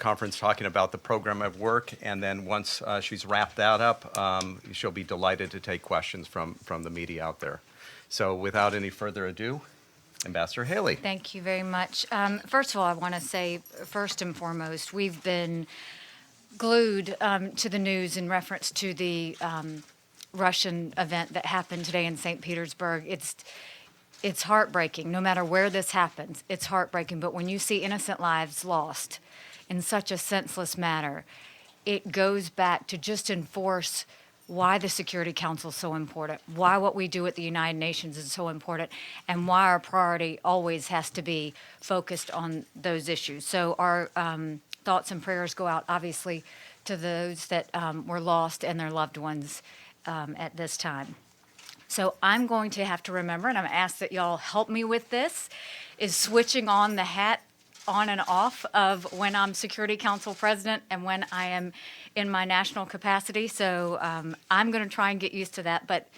conference talking about the program of work, and then once she's wrapped that up, she'll be delighted to take questions from the media out there. So without any further ado, Ambassador Haley. Thank you very much. First of all, I want to say, first and foremost, we've been glued to the news in reference to the Russian event that happened today in St. Petersburg. It's heartbreaking. No matter where this happens, it's heartbreaking. But when you see innocent lives lost in such a senseless manner, it goes back to just enforce why the Security Council is so important, why what we do at the United Nations is so important, and why our priority always has to be focused on those issues. So our thoughts and prayers go out, obviously, to those that were lost and their loved ones at this time. So I'm going to have to remember, and I'm asked that y'all help me with this, is switching on the hat on and off of when I'm Security Council President and when I am in my national capacity. So I'm going to try and get used to that. But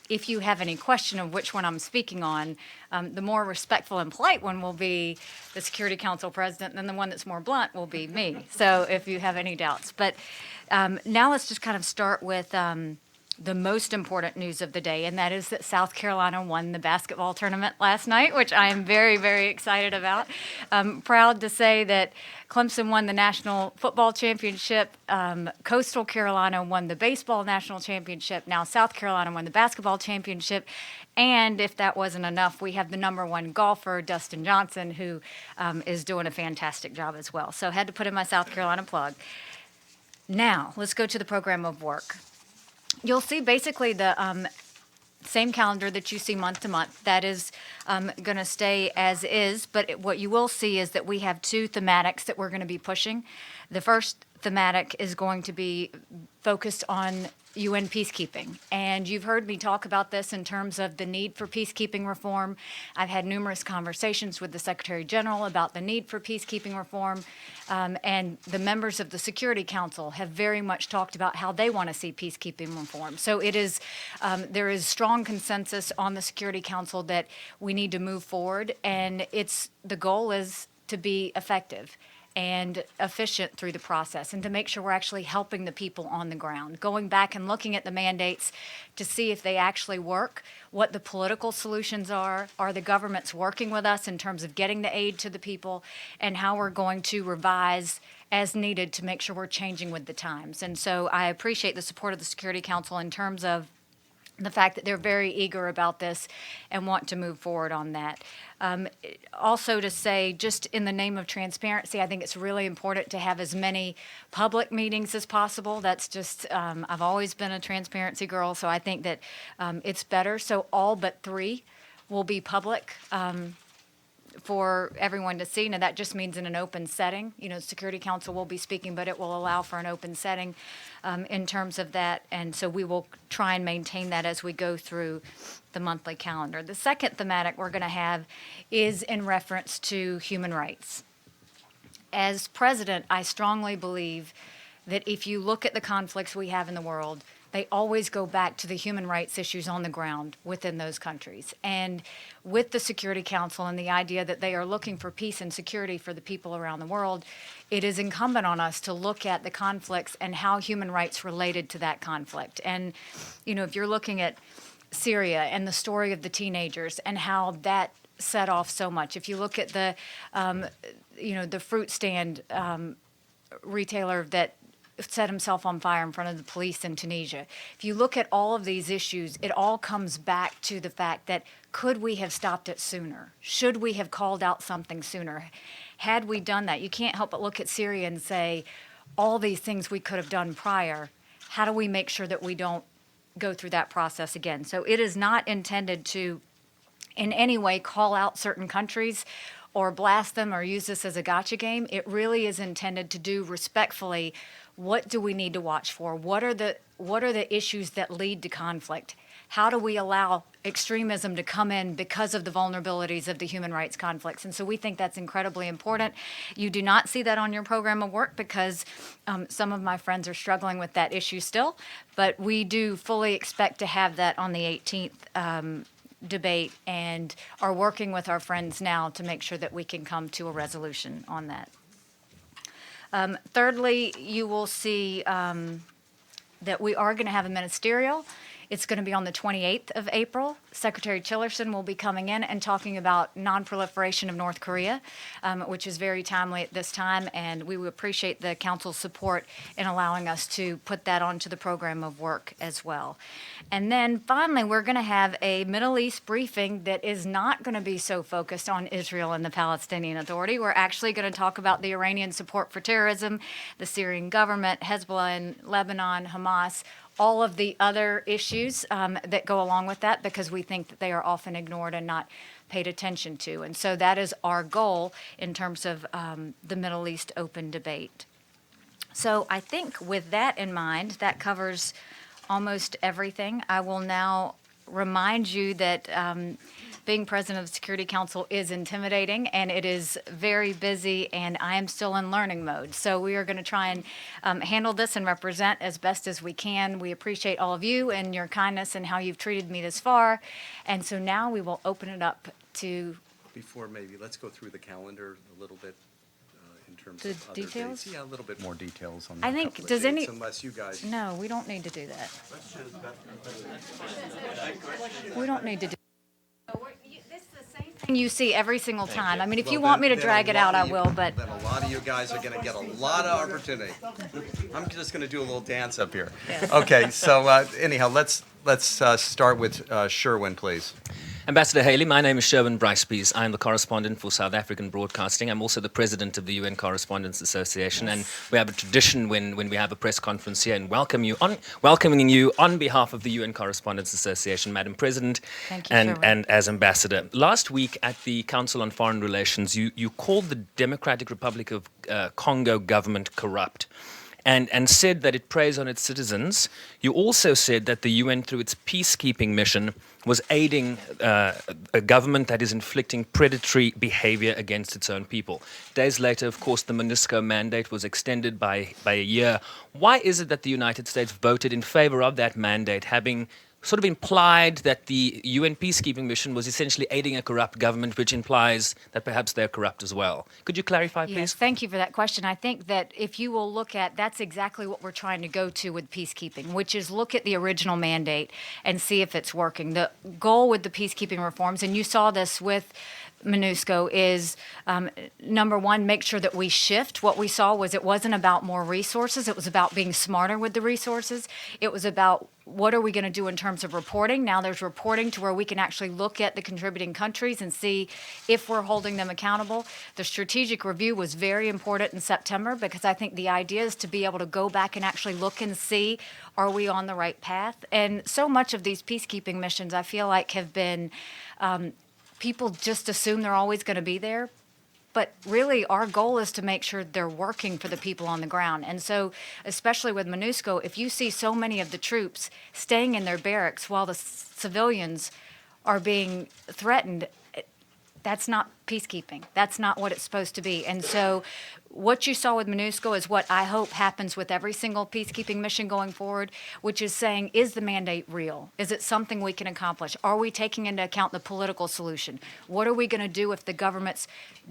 if you have any question of which one I'm speaking on, the more respectful and polite one will be the Security Council President, and then the one that's more blunt will be me. So if you have any doubts. But now let's just kind of start with the most important news of the day, and that is that South Carolina won the basketball tournament last night, which I am very, very excited about. I'm proud to say that Clemson won the National Football Championship, Coastal Carolina won the Baseball National Championship, now South Carolina won the Basketball Championship, and if that wasn't enough, we have the #1 golfer, Dustin Johnson, who is doing a fantastic job as well. So I had to put in my South Carolina plug. Now, let's go to the program of work. You'll see basically the same calendar that you see month to month. That is going to stay as is, but what you will see is that we have two thematics that we're going to be pushing. The first thematic is going to be focused on UN peacekeeping. And you've heard me talk about this in terms of the need for peacekeeping reform. I've had numerous conversations with the Secretary General about the need for peacekeeping reform. And the members of the Security Council have very much talked about how they want to see peacekeeping reform. So it is, there is strong consensus on the Security Council that we need to move forward. And the goal is to be effective and efficient through the process, and to make sure we're actually helping the people on the ground, going back and looking at the mandates to see if they actually work, what the political solutions are the governments working with us in terms of getting the aid to the people, and how we're going to revise as needed to make sure we're changing with the times. And so I appreciate the support of the Security Council in terms of the fact that they're very eager about this and want to move forward on that. Also to say, just in the name of transparency, I think it's really important to have as many public meetings as possible. That's just, I've always been a transparency girl, so I think that it's better. So all but 3 will be public for everyone to see. Now, that just means in an open setting. You know, Security Council will be speaking, but it will allow for an open setting in terms of that. And so we will try and maintain that as we go through the monthly calendar. The second thematic we're going to have is in reference to human rights. As president, I strongly believe that if you look at the conflicts we have in the world, they always go back to the human rights issues on the ground within those countries. And with the Security Council and the idea that they are looking for peace and security for the people around the world, it is incumbent on us to look at the conflicts and how human rights related to that conflict. And, you know, if you're looking at Syria and the story of the teenagers and how that set off so much, if you look at the, the fruit stand retailer that set himself on fire in front of the police in Tunisia. If you look at all of these issues, it all comes back to the fact that could we have stopped it sooner? Should we have called out something sooner? Had we done that, you can't help but look at Syria and say, all these things we could have done prior, how do we make sure that we don't go through that process again? So it is not intended to in any way call out certain countries or blast them or use this as a gotcha game. It really is intended to do respectfully, what do we need to watch for? What are the issues that lead to conflict? How do we allow extremism to come in because of the vulnerabilities of the human rights conflicts? And so we think that's incredibly important. You do not see that on your program of work because some of my friends are struggling with that issue still, but we do fully expect to have that on the 18th debate and are working with our friends now to make sure that we can come to a resolution on that. Thirdly, you will see that we are going to have a ministerial. It's going to be on the 28th of April. Secretary Tillerson will be coming in and talking about non-proliferation of North Korea, which is very timely at this time, and we would appreciate the council's support in allowing us to put that onto the program of work as well. And then finally, we're going to have a Middle East briefing that is not going to be so focused on Israel and the Palestinian Authority. We're actually going to talk about the Iranian support for terrorism, the Syrian government, Hezbollah in Lebanon, Hamas, all of the other issues that go along with that, because we think that they are often ignored and not paid attention to. And so that is our goal in terms of the Middle East open debate. So I think with that in mind, that covers almost everything. I will now remind you that being president of the Security Council is intimidating, and it is very busy, and I am still in learning mode. So we are going to try and handle this and represent as best as we can. We appreciate all of you and your kindness and how you've treated me this far. And so now we will open it up to Before maybe, let's go through the calendar a little bit in terms The of other details? dates. Yeah, a little bit more details on I a think- couple of does dates, any- unless you guys. No, we don't need to do that. We don't need to do. This is the same thing you see every single time. I mean, if you Well, want me to then drag a it out, lot I of you- will, but Then a lot of you guys are going to get a lot of opportunity. I'm just going to do a little dance up here. Yes. Okay, so anyhow, let's start with Sherwin, please. Ambassador Haley, my name is Sherwin Bryce-Pease. I'm the correspondent for South African Broadcasting. I'm also the president of the UN Correspondents Association, and we have a tradition when we have a press conference here and welcoming you on behalf of the UN Correspondents Association, Madam President, Thank you, Sherwin. and as ambassador. Last week at the Council on Foreign Relations, you called the Democratic Republic of Congo government corrupt. And said that it preys on its citizens. You also said that the UN, through its peacekeeping mission, was aiding a government that is inflicting predatory behavior against its own people. Days later, of course, the MONUSCO mandate was extended by a year. Why is it that the United States voted in favor of that mandate, having sort of implied that the UN peacekeeping mission was essentially aiding a corrupt government, which implies that perhaps they're corrupt as well? Could you clarify, please? yes, thank you for that question. I think that if you will look at, that's exactly what we're trying to go to with peacekeeping, which is look at the original mandate and see if it's working. The goal with the peacekeeping reforms, and you saw this with MONUSCO, is number one, make sure that we shift. What we saw was it wasn't about more resources. It was about being smarter with the resources. It was about what are we going to do in terms of reporting. Now there's reporting to where we can actually look at the contributing countries and see if we're holding them accountable. The strategic review was very important in September, because I think the idea is to be able to go back and actually look and see, are we on the right path? And so much of these peacekeeping missions, I feel like, have been people just assume they're always going to be there. But really, our goal is to make sure they're working for the people on the ground. And so, especially with MONUSCO, if you see so many of the troops staying in their barracks while the civilians are being threatened, that's not peacekeeping. That's not what it's supposed to be. And so what you saw with MONUSCO is what I hope happens with every single peacekeeping mission going forward, which is saying, is the mandate real? Is it something we can accomplish? Are we taking into account the political solution? What are we going to do if the governments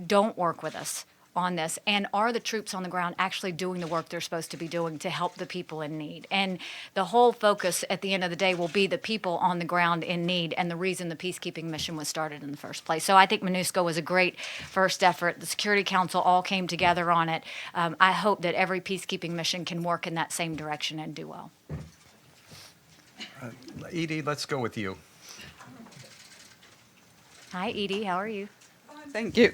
don't work with us on this? And are the troops on the ground actually doing the work they're supposed to be doing to help the people in need? And the whole focus at the end of the day will be the people on the ground in need, and the reason the peacekeeping mission was started in the first place. So I think MONUSCO was a great first effort. The Security Council all came together on it. I hope that every peacekeeping mission can work in that same direction and do well. Edie, let's go with you. Hi, Edie. How are you? Thank you.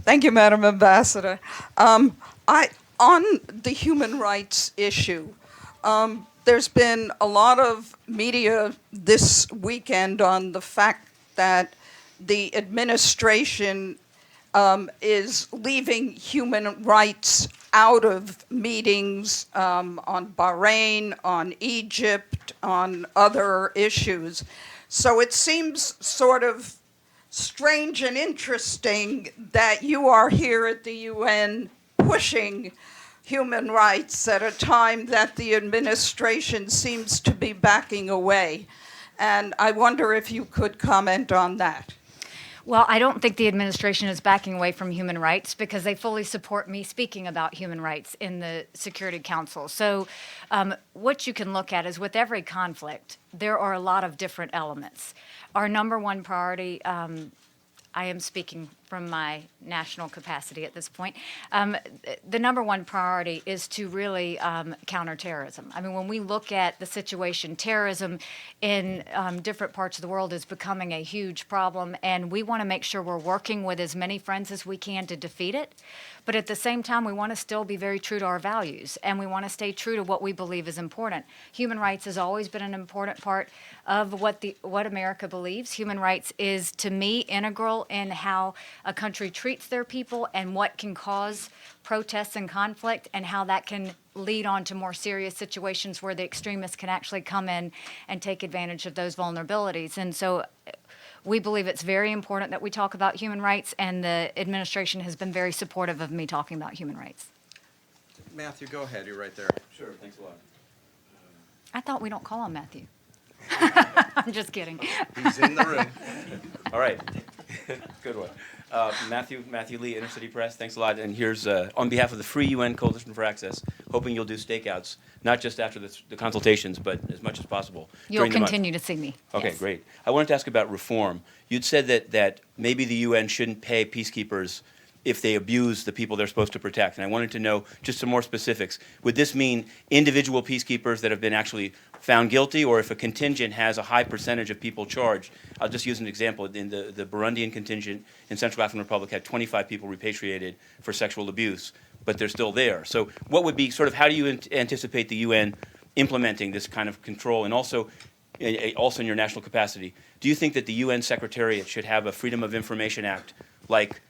Thank you, Madam Ambassador. On the human rights issue, there's been a lot of media this weekend on the fact that the administration is leaving human rights out of meetings on Bahrain, on Egypt, on other issues. So it seems sort of strange and interesting that you are here at the UN pushing human rights at a time that the administration seems to be backing away. And I wonder if you could comment on that. Well, I don't think the administration is backing away from human rights because they fully support me speaking about human rights in the Security Council. So, what you can look at is with every conflict, there are a lot of different elements. Our number one priority, I am speaking from my national capacity at this point. The number one priority is to really counter terrorism. I mean, when we look at the situation, terrorism in different parts of the world is becoming a huge problem, and we want to make sure we're working with as many friends as we can to defeat it. But at the same time, we want to still be very true to our values, and we want to stay true to what we believe is important. Human rights has always been an important part of what America believes. Human rights is, to me, integral in how a country treats their people and what can cause protests and conflict, and how that can lead on to more serious situations where the extremists can actually come in and take advantage of those vulnerabilities. And so we believe it's very important that we talk about human rights, and the administration has been very supportive of me talking about human rights. Matthew, go ahead. You're right there. Sure, thanks a lot. I thought we don't call him Matthew. I'm just kidding. He's in the room. All right, good one. Matthew Lee, Inner City Press, thanks a lot. And here's, on behalf of the Free UN Coalition for Access, hoping you'll do stakeouts, not just after the consultations, but as much as possible. You'll during the month. continue to see me. Okay, Yes. great. I wanted to ask about reform. You'd said that maybe the UN shouldn't pay peacekeepers if they abuse the people they're supposed to protect. And I wanted to know just some more specifics. Would this mean individual peacekeepers that have been actually found guilty, or if a contingent has a high percentage of people charged? I'll just use an example. In the Burundian contingent in Central African Republic had 25 people repatriated for sexual abuse, but they're still there. So what would be sort of, how do you anticipate the UN implementing this kind of control? And also in your national capacity, do you think that the UN Secretariat should have a Freedom of Information Act, like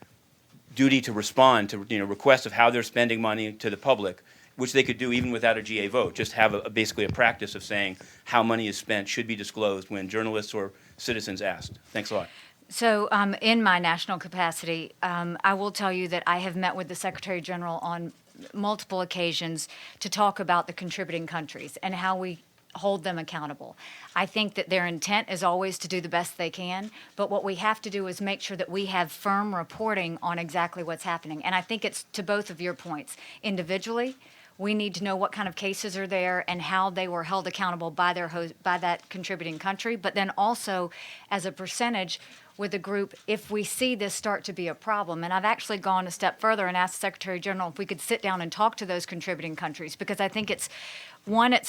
duty to respond to requests of how they're spending money to the public, which they could do even without a GA vote, just have basically a practice of saying how money is spent should be disclosed when journalists or citizens asked? Thanks a lot. So in my national capacity, I will tell you that I have met with the Secretary General on multiple occasions to talk about the contributing countries and how we hold them accountable. I think that their intent is always to do the best they can, but what we have to do is make sure that we have firm reporting on exactly what's happening. And I think it's to both of your points. Individually, we need to know what kind of cases are there and how they were held accountable by by that contributing country, but then also as a percentage with the group if we see this start to be a problem. And I've actually gone a step further and asked the Secretary General if we could sit down and talk to those contributing countries, because I think it's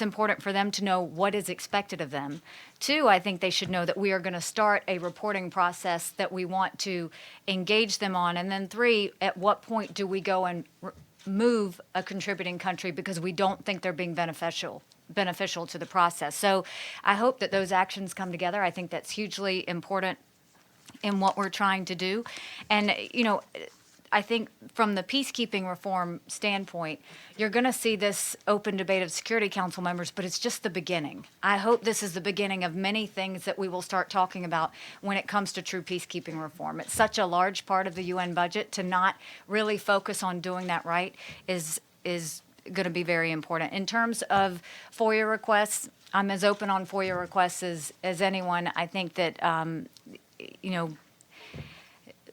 important for them to know what is expected of them. Two, I think they should know that we are going to start a reporting process that we want to engage them on. And then three, at what point do we go and move a contributing country because we don't think they're being beneficial to the process? So I hope that those actions come together. I think that's hugely important in what we're trying to do. And, I think from the peacekeeping reform standpoint, you're going to see this open debate of Security Council members, but it's just the beginning. I hope this is the beginning of many things that we will start talking about when it comes to true peacekeeping reform. It's such a large part of the UN budget. To not really focus on doing that right is going to be very important. In terms of FOIA requests, I'm as open on FOIA requests as anyone. I think that,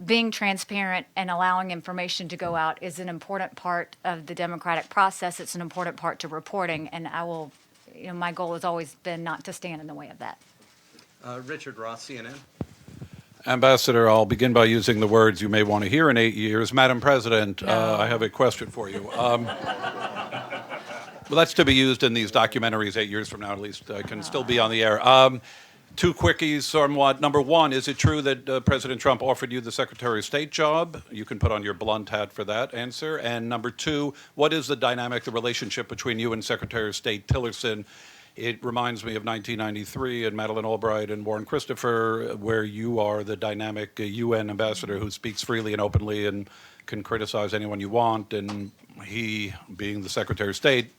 being transparent and allowing information to go out is an important part of the democratic process. It's an important part to reporting, and I will, my goal has always been not to stand in the way of that. Richard Ross, CNN. Ambassador, I'll begin by using the words you may want to hear in 8 years. Madam President, No. I have a question for you. Well, that's to be used in these documentaries 8 years from now, at least. Can still be on the air. Two quickies somewhat. Number one, is it true that President Trump offered you the Secretary of State job? You can put on your blunt hat for that answer. And number two, what is the dynamic, the relationship between you and Secretary of State Tillerson? It reminds me of 1993 and Madeleine Albright and Warren Christopher, where you are the dynamic UN ambassador who speaks freely and openly and can criticize anyone you want, and he, being the Secretary of State,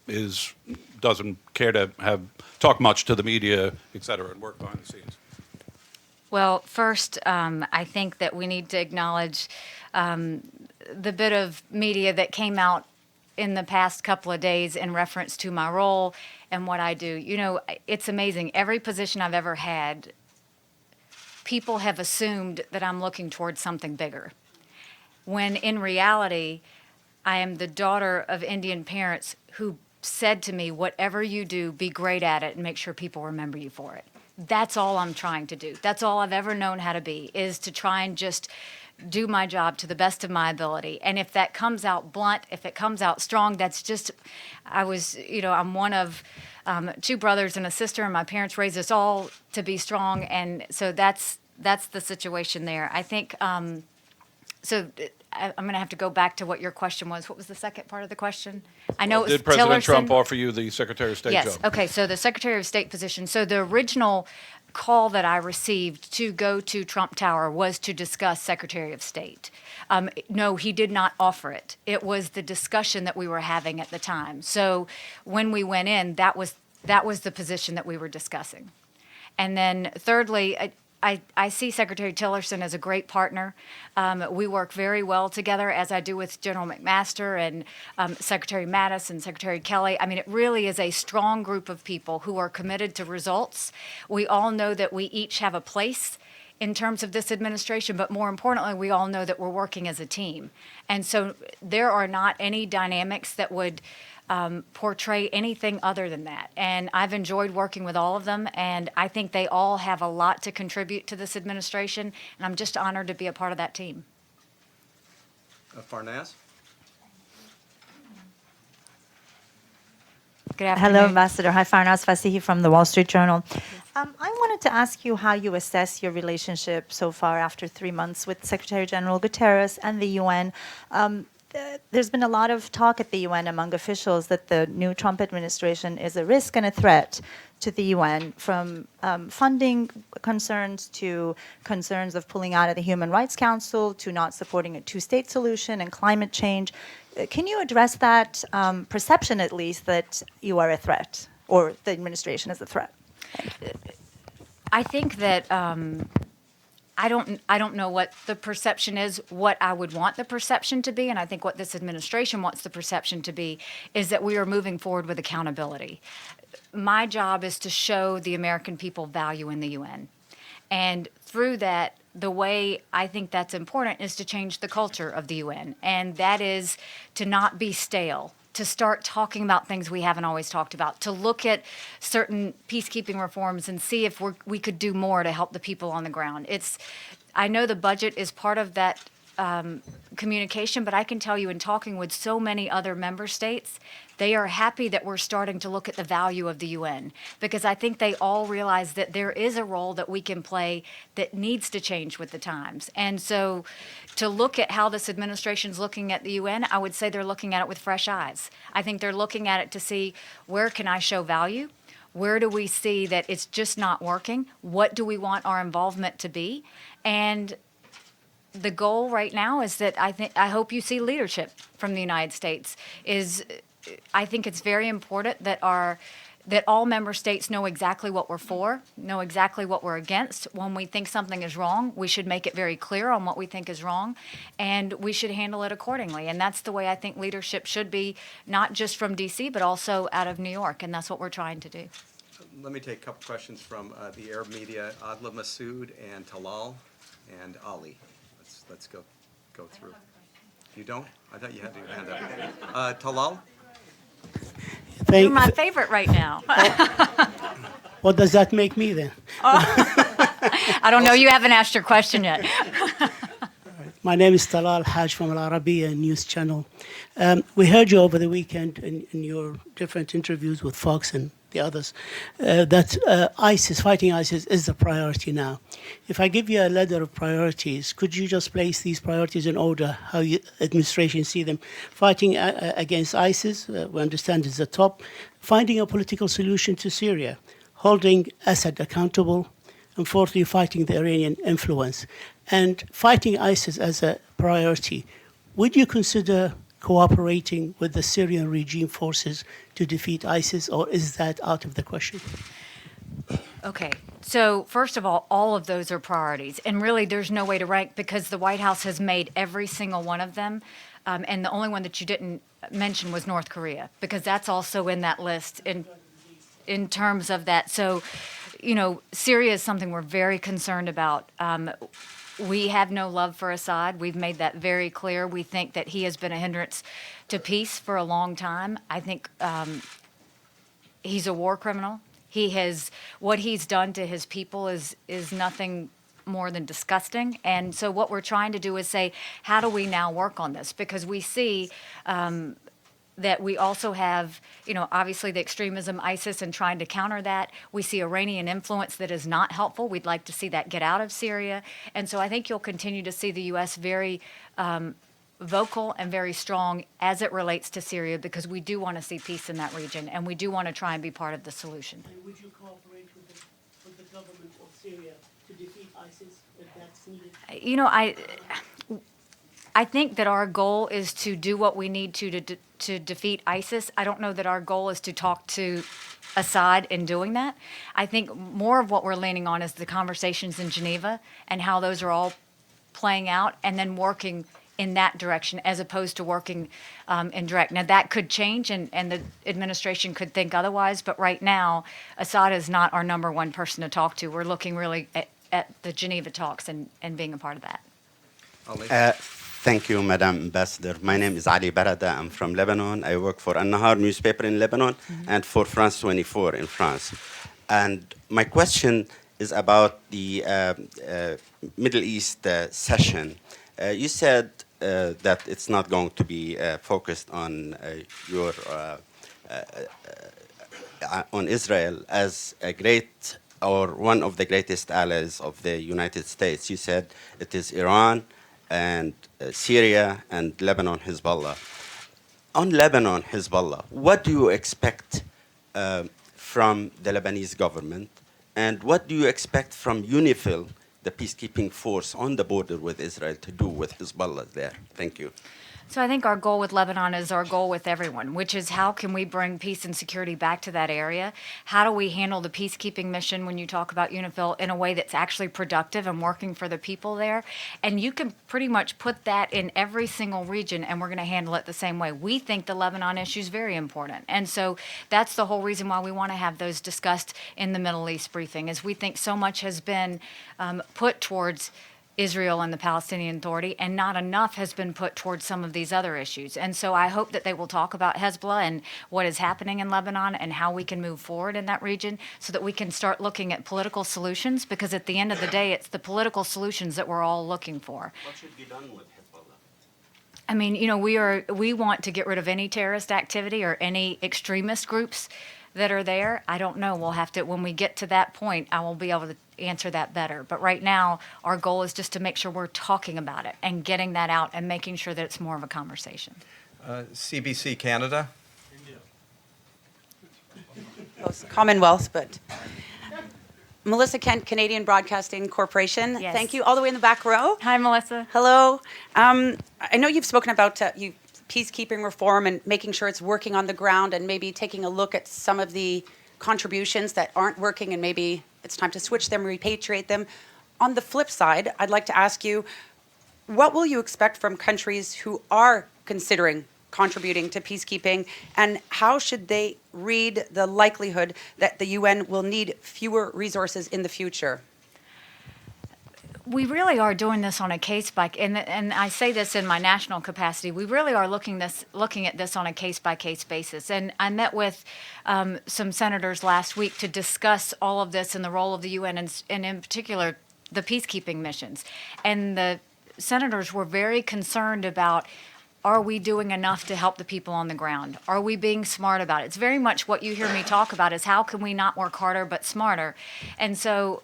doesn't care to talk much to the media, et cetera, and work behind the scenes. Well, first, I think that we need to acknowledge the bit of media that came out in the past couple of days in reference to my role and what I do. It's amazing. Every position I've ever had, people have assumed that I'm looking towards something bigger, when in reality, I am the daughter of Indian parents who said to me, whatever you do, be great at it and make sure people remember you for it. That's all I'm trying to do. That's all I've ever known how to be, is to try and just do my job to the best of my ability. And if that comes out blunt, if it comes out strong, that's just, I'm one of two brothers and a sister, and my parents raised us all to be strong. And so that's the situation there. I think, I'm going to have to go back to what your question was. What was the second part of the question? I know it was Did President Tillerson. Trump offer you the Secretary of State Yes. job? Okay. So the Secretary of State position. So the original call that I received to go to Trump Tower was to discuss Secretary of State. No, he did not offer it. It was the discussion that we were having at the time. So when we went in, that was the position that we were discussing. And then thirdly, I see Secretary Tillerson as a great partner. We work very well together, as I do with General McMaster and Secretary Mattis and Secretary Kelly. I mean, it really is a strong group of people who are committed to results. We all know that we each have a place in terms of this administration, but more importantly, we all know that we're working as a team. And so there are not any dynamics that would portray anything other than that. And I've enjoyed working with all of them, and I think they all have a lot to contribute to this administration, and I'm just honored to be a part of that team. Farnaz? Good afternoon. Hello, Ambassador. Hi, Farnaz Fasihi from the Wall Street Journal. I wanted to ask you how you assess your relationship so far after 3 months with Secretary General Guterres and the UN. There's been a lot of talk at the UN among officials that the new Trump administration is a risk and a threat to the UN, from funding concerns to concerns of pulling out of the Human Rights Council to not supporting a two-state solution and climate change. Can you address that perception, at least, that you are a threat, or the administration is a threat? I think that I don't know what the perception is. What I would want the perception to be, and I think what this administration wants the perception to be, is that we are moving forward with accountability. My job is to show the American people value in the UN. And through that, the way I think that's important is to change the culture of the UN. And that is to not be stale, to start talking about things we haven't always talked about, to look at certain peacekeeping reforms and see if we could do more to help the people on the ground. I know the budget is part of that communication, but I can tell you, in talking with so many other member states, they are happy that we're starting to look at the value of the UN, because I think they all realize that there is a role that we can play that needs to change with the times. And so to look at how this administration's looking at the UN, I would say they're looking at it with fresh eyes. I think they're looking at it to see, where can I show value? Where do we see that it's just not working? What do we want our involvement to be? And the goal right now is that I hope you see leadership from the United States. I think it's very important that all member states know exactly what we're for, know exactly what we're against. When we think something is wrong, we should make it very clear on what we think is wrong, and we should handle it accordingly. And that's the way I think leadership should be, not just from D.C., but also out of New York, and that's what we're trying to do. Let me take a couple questions from the Arab media, Adla Masood and Talal and Ali. Let's go through. You don't? I thought you had your hand up. Talal? You're my favorite right now. What does that make me then? I don't know. You haven't asked your question yet. My name is Talal Haj from Al Arabiya News Channel. We heard you over the weekend in your different interviews with Fox and the others that fighting ISIS is the priority now. If I give you a ladder of priorities, could you just place these priorities in order, how your administration see them? Fighting against ISIS, we understand, is the top. Finding a political solution to Syria, holding Assad accountable, and fourthly, fighting the Iranian influence. And fighting ISIS as a priority, would you consider cooperating with the Syrian regime forces to defeat ISIS, or is that out of the question? Okay. So first of all of those are priorities. And really, there's no way to rank, because the White House has made every single one of them. And the only one that you didn't mention was North Korea, because that's also in that list in terms of that. So Syria is something we're very concerned about. We have no love for Assad. We've made that very clear. We think that he has been a hindrance to peace for a long time. I think he's a war criminal. What he's done to his people is nothing more than disgusting. And so what we're trying to do is say, how do we now work on this? Because we see that we also have, obviously the extremism, ISIS, and trying to counter that. We see Iranian influence that is not helpful. We'd like to see that get out of Syria. And so I think you'll continue to see the U.S. very vocal and very strong as it relates to Syria, because we do want to see peace in that region, and we do want to try and be part of the solution. And would you cooperate with the government of Syria to defeat ISIS if that's needed? I think that our goal is to do what we need to defeat ISIS. I don't know that our goal is to talk to Assad in doing that. I think more of what we're leaning on is the conversations in Geneva and how those are all playing out, and then working in that direction as opposed to working indirect. Now, that could change, and the administration could think otherwise, but right now, Assad is not our number one person to talk to. We're looking really at the Geneva talks and being a part of that. Thank you, Madam Ambassador. My name is Ali Barada. I'm from Lebanon. I work for An-Nahar newspaper in Lebanon and for France 24 in France. And my question is about the Middle East session. You said that it's not going to be focused on on Israel as a great or one of the greatest allies of the United States. You said it is Iran and Syria and Lebanon Hezbollah. On Lebanon Hezbollah, what do you expect from the Lebanese government, and what do you expect from UNIFIL, the peacekeeping force on the border with Israel, to do with Hezbollah there? Thank you. So I think our goal with Lebanon is our goal with everyone, which is how can we bring peace and security back to that area? How do we handle the peacekeeping mission when you talk about UNIFIL in a way that's actually productive and working for the people there? And you can pretty much put that in every single region, and we're going to handle it the same way. We think the Lebanon issue is very important. And so that's the whole reason why we want to have those discussed in the Middle East briefing, is we think so much has been put towards Israel and the Palestinian Authority, and not enough has been put towards some of these other issues. And so I hope that they will talk about Hezbollah and what is happening in Lebanon and how we can move forward in that region so that we can start looking at political solutions, because at the end of the day, it's the political solutions that we're all looking for. What should be done with Hezbollah? I mean, we want to get rid of any terrorist activity or any extremist groups that are there. I don't know. We'll have to, when we get to that point, I will be able to answer that better. But right now, our goal is just to make sure we're talking about it and getting that out and making sure that it's more of a conversation. CBC Canada. Commonwealth, but Melissa Kent, Canadian Broadcasting Corporation. Yes. Thank you. All the way in the back row. Hi, Melissa. Hello. I know you've spoken about peacekeeping reform and making sure it's working on the ground, and maybe taking a look at some of the contributions that aren't working, and maybe it's time to switch them, repatriate them. On the flip side, I'd like to ask you, what will you expect from countries who are considering contributing to peacekeeping, and how should they read the likelihood that the UN will need fewer resources in the future? We really are doing this on a and I say this in my national capacity. We really are looking at this on a case-by-case basis. And I met with some senators last week to discuss all of this and the role of the UN, and in particular the peacekeeping missions. And the senators were very concerned about, are we doing enough to help the people on the ground? Are we being smart about it? It's very much what you hear me talk about, is how can we not work harder but smarter? And so,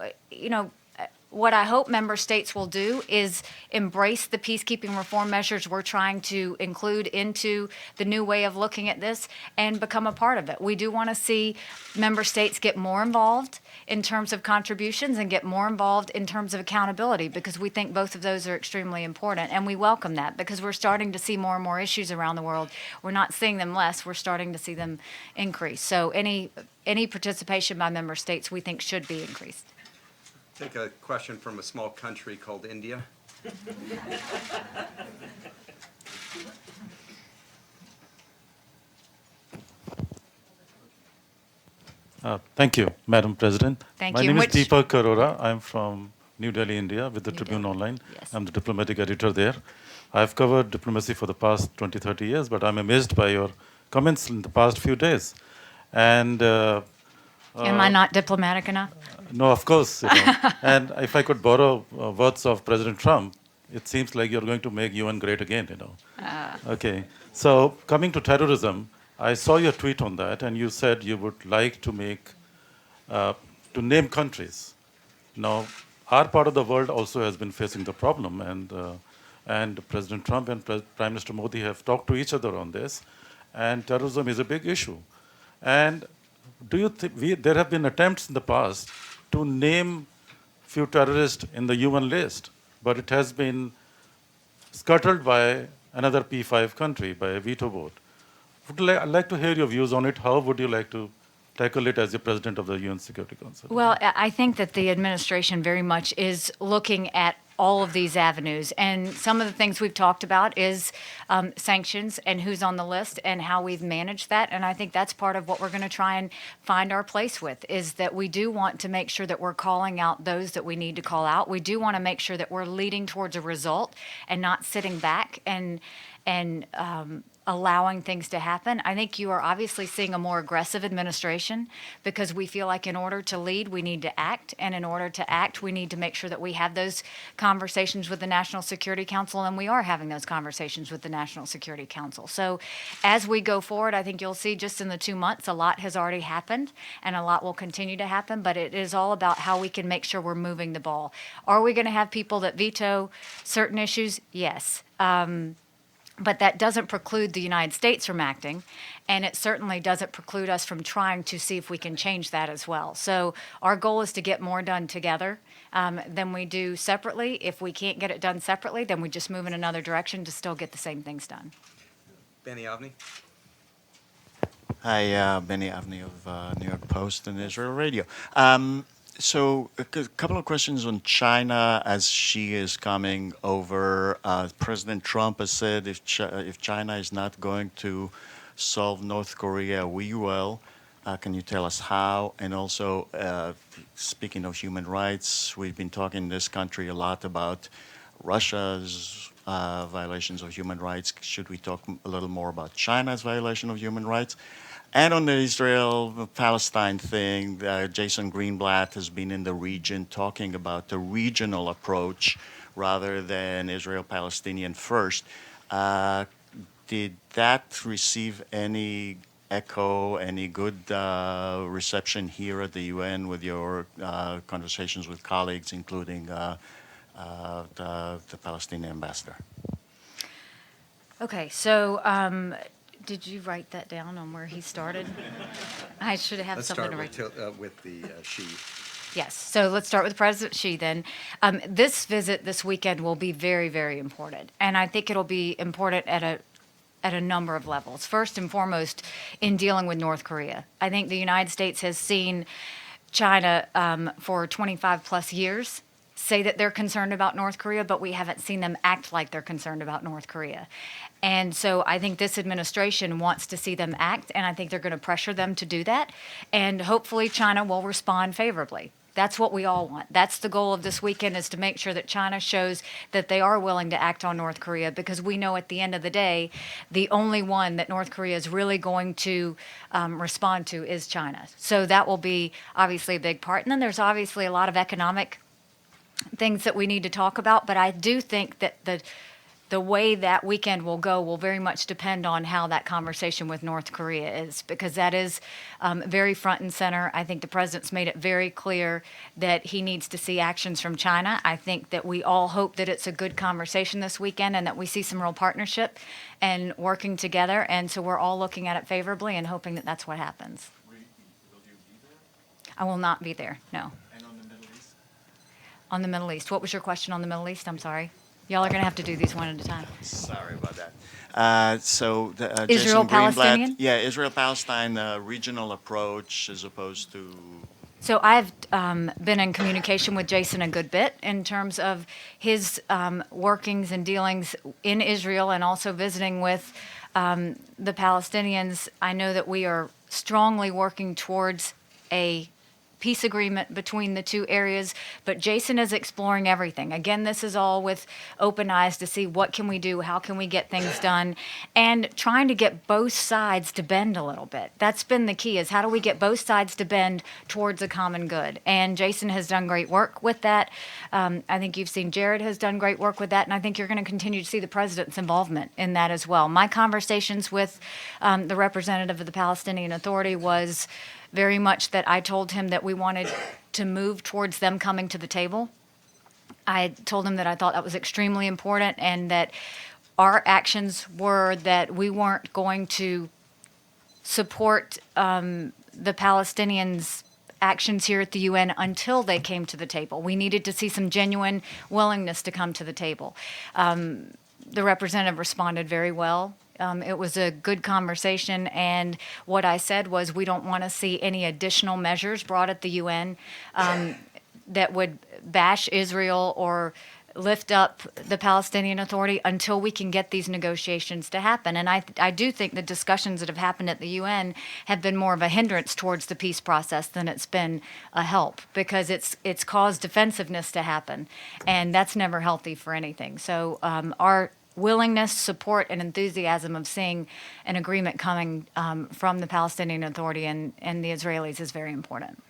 what I hope member states will do is embrace the peacekeeping reform measures we're trying to include into the new way of looking at this and become a part of it. We do want to see member states get more involved in terms of contributions and get more involved in terms of accountability, because we think both of those are extremely important, and we welcome that because we're starting to see more and more issues around the world. We're not seeing them less, we're starting to see them increase. So any participation by member states we think should be increased. Take a question from a small country called India. Thank you, Madam President. Thank My you. name And is Deepak Arora. I'm from New Delhi, India, with the New Tribune Delhi, Online. yes. I'm the diplomatic editor there. I've covered diplomacy for the past 20, 30 years, but I'm amazed by your comments in the past few days. And Am I not diplomatic enough? no, of course, And if I could borrow words of President Trump, it seems like you're going to make UN great again. Okay. So coming to terrorism, I saw your tweet on that, and you said you would like to to name countries. Now, our part of the world also has been facing the problem, and President Trump and Prime Minister Modi have talked to each other on this, and terrorism is a big issue. And do you think there have been attempts in the past to name few terrorists in the UN list, but it has been scuttled by another P5 country by a veto vote? I'd like to hear your views on it. How would you like to tackle it as the president of the UN Security Council? Well, I think that the administration very much is looking at all of these avenues. And some of the things we've talked about is sanctions and who's on the list and how we've managed that. And I think that's part of what we're going to try and find our place with, is that we do want to make sure that we're calling out those that we need to call out. We do want to make sure that we're leading towards a result and not sitting back and allowing things to happen. I think you are obviously seeing a more aggressive administration because we feel like in order to lead, we need to act. And in order to act, we need to make sure that we have those conversations with the National Security Council, and we are having those conversations with the National Security Council. So as we go forward, I think you'll see just in the 2 months, a lot has already happened and a lot will continue to happen, but it is all about how we can make sure we're moving the ball. Are we going to have people that veto certain issues? Yes. But that doesn't preclude the United States from acting, and it certainly doesn't preclude us from trying to see if we can change that as well. So our goal is to get more done together than we do separately. If we can't get it done separately, then we just move in another direction to still get the same things done. Benny Avni? Hi, Benny Avni of New York Post and Israel Radio. So a couple of questions on China as she is coming over. President Trump has said if China is not going to solve North Korea, we will. Can you tell us how? And also, speaking of human rights, we've been talking in this country a lot about Russia's violations of human rights. Should we talk a little more about China's violation of human rights? And on the Israel-Palestine thing, Jason Greenblatt has been in the region talking about the regional approach rather than Israel-Palestinian first. Did that receive any echo, any good reception here at the UN with your conversations with colleagues, including the Palestinian ambassador? Okay, so did you write that down on where he started? I should have Let's something start to write. with the Xi. Yes, so let's start with President Xi then. This visit this weekend will be very, very important, and I think it'll be important at a number of levels. First and foremost, in dealing with North Korea. I think the United States has seen China for 25 plus years say that they're concerned about North Korea, but we haven't seen them act like they're concerned about North Korea. And so I think this administration wants to see them act, and I think they're going to pressure them to do that. And hopefully China will respond favorably. That's what we all want. That's the goal of this weekend, is to make sure that China shows that they are willing to act on North Korea, because we know at the end of the day, the only one that North Korea is really going to respond to is China. So that will be obviously a big part. And then there's obviously a lot of economic things that we need to talk about, but I do think that the way that weekend will go will very much depend on how that conversation with North Korea is, because that is very front and center. I think the president's made it very clear that he needs to see actions from China. I think that we all hope that it's a good conversation this weekend and that we see some real partnership and working together, and so we're all looking at it favorably and hoping that that's what happens. Will you be there? I will not be there, no. And on the Middle East? On the Middle East. What was your question on the Middle East? I'm sorry. Y'all are going to have to do these one at a time. Sorry about that. So the, Israel, Jason Greenblatt, Palestinian? yeah, Israel-Palestine regional approach as opposed to. So I've been in communication with Jason a good bit in terms of his workings and dealings in Israel, and also visiting with the Palestinians. I know that we are strongly working towards a peace agreement between the two areas, but Jason is exploring everything. Again, this is all with open eyes to see what can we do, how can we get things done, and trying to get both sides to bend a little bit. That's been the key, is how do we get both sides to bend towards a common good? And Jason has done great work with that. I think you've seen Jared has done great work with that, and I think you're going to continue to see the president's involvement in that as well. My conversations with the representative of the Palestinian Authority was very much that I told him that we wanted to move towards them coming to the table. I told him that I thought that was extremely important, and that our actions were that we weren't going to support the Palestinians' actions here at the UN until they came to the table. We needed to see some genuine willingness to come to the table. The representative responded very well. It was a good conversation, and what I said was we don't want to see any additional measures brought at the UN that would bash Israel or lift up the Palestinian Authority until we can get these negotiations to happen. And I do think the discussions that have happened at the UN have been more of a hindrance towards the peace process than it's been a help, because it's caused defensiveness to happen, and that's never healthy for anything. So our willingness, support, and enthusiasm of seeing an agreement coming from the Palestinian Authority and the Israelis is very important.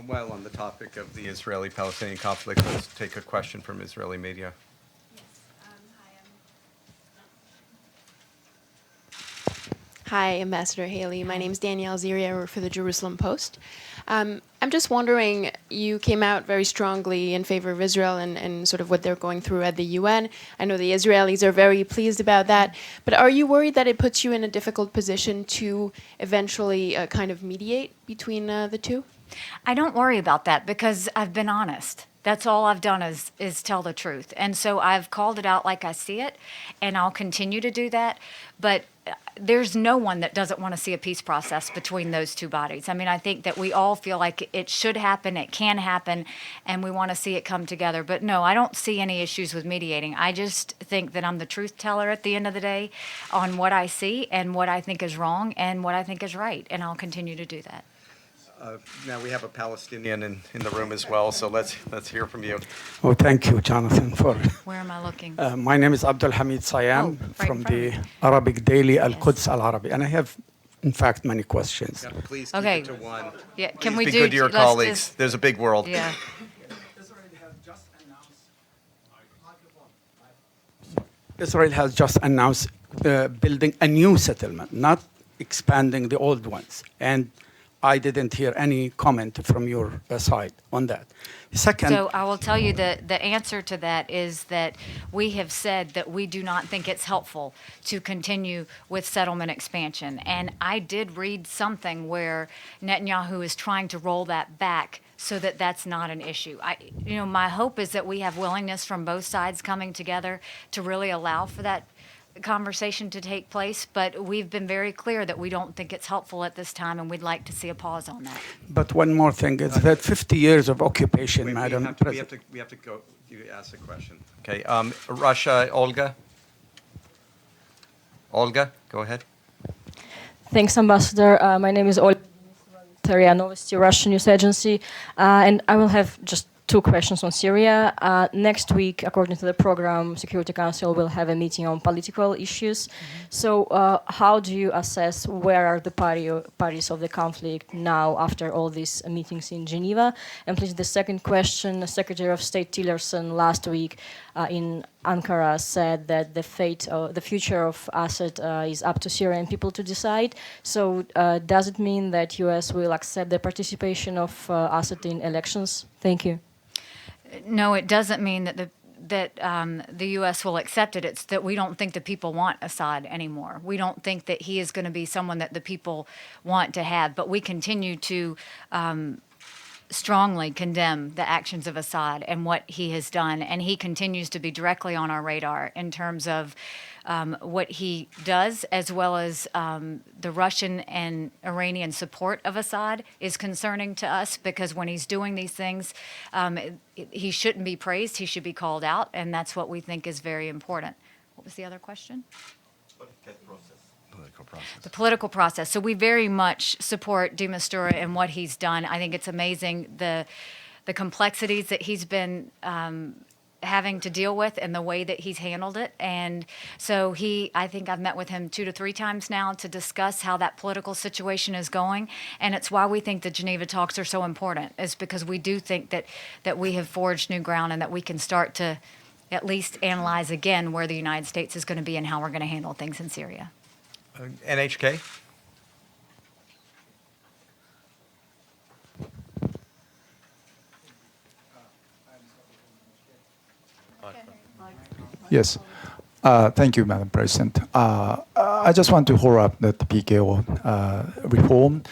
While on the topic of the Israeli-Palestinian conflict, let's take a question from Israeli media. Hi, Ambassador Haley. My name is Danielle Ziria. I work for the Jerusalem Post. I'm just wondering, you came out very strongly in favor of Israel and sort of what they're going through at the UN. I know the Israelis are very pleased about that, but are you worried that it puts you in a difficult position to eventually kind of mediate between the two? I don't worry about that, because I've been honest. That's all I've done is tell the truth. And so I've called it out like I see it, and I'll continue to do that. But there's no one that doesn't want to see a peace process between those two bodies. I mean, I think that we all feel like it should happen, it can happen, and we want to see it come together. But no, I don't see any issues with mediating. I just think that I'm the truth teller at the end of the day on what I see and what I think is wrong and what I think is right, and I'll continue to do that. Now we have a Palestinian in the room as well, so let's hear from you. Oh, thank you, Jonathan. Where am I looking? My name is Abdul Hamid Sayam from the Arabic daily Al Quds Al Arabi, and I have, in fact, many questions. Yeah, please keep it to one. Yeah, Please can we be do? good to your let's colleagues. just- There's a big world. Yeah. Israel has just announced building a new settlement, not expanding the old ones. And I didn't hear any comment from your side on that. Second, So I will tell you that the answer to that is that we have said that we do not think it's helpful to continue with settlement expansion. And I did read something where Netanyahu is trying to roll that back so that that's not an issue. My hope is that we have willingness from both sides coming together to really allow for that conversation to take place, but we've been very clear that we don't think it's helpful at this time, and we'd like to see a pause on that. but one more thing is that 50 years of occupation, Madam President. We have to go. You ask the question. Okay. Russia, Olga. Olga, go ahead. Thanks, Ambassador. My name is Olga, RIA Novosti, Russian news agency, and I will have just two questions on Syria. Next week, according to the program, Security Council will have a meeting on political issues. So how do you assess where are the parties of the conflict now after all these meetings in Geneva? And please, the second question, Secretary of State Tillerson last week in Ankara said that the future of Assad is up to Syrian people to decide. So does it mean that U.S. will accept the participation of Assad in elections? Thank you. No, it doesn't mean that the U.S. will accept it. It's that we don't think the people want Assad anymore. We don't think that he is going to be someone that the people want to have. But we continue to strongly condemn the actions of Assad and what he has done. And he continues to be directly on our radar in terms of what he does, as well as the Russian and Iranian support of Assad is concerning to us, because when he's doing these things, he shouldn't be praised, he should be called out, and that's what we think is very important. What was the other question? political process. The political process. So we very much support de Mistura and what he's done. I think it's amazing the complexities that he's been having to deal with and the way that he's handled it. And so I think I've met with him 2 to 3 times now to discuss how that political situation is going. And it's why we think the Geneva talks are so important, is because we do think that we have forged new ground and that we can start to at least analyze again where the United States is going to be and how we're going to handle things in Syria. NHK? Yes. Thank you, Madam President. I just want to follow up the PKO reform.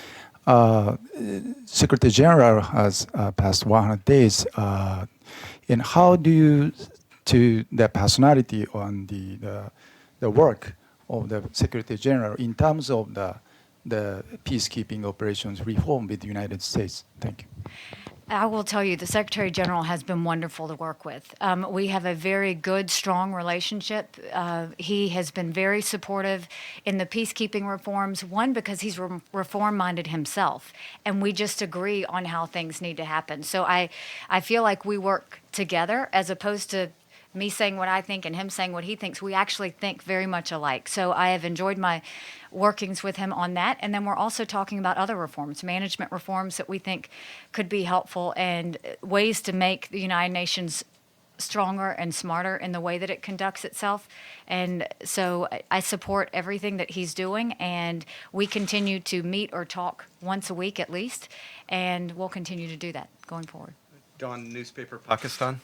Secretary General has passed 100 days. And how do you, to the personality on the work of the Secretary General in terms of the peacekeeping operations reform with the United States? Thank you. I will tell you, the Secretary General has been wonderful to work with. We have a very good, strong relationship. He has been very supportive in the peacekeeping reforms, one, because he's reform-minded himself, and we just agree on how things need to happen. So I feel like we work together as opposed to me saying what I think and him saying what he thinks. We actually think very much alike. So I have enjoyed my workings with him on that. And then we're also talking about other reforms, management reforms that we think could be helpful and ways to make the United Nations stronger and smarter in the way that it conducts itself. And so I support everything that he's doing, and we continue to meet or talk once a week at least, and we'll continue to do that going forward. Dawn newspaper, Pakistan.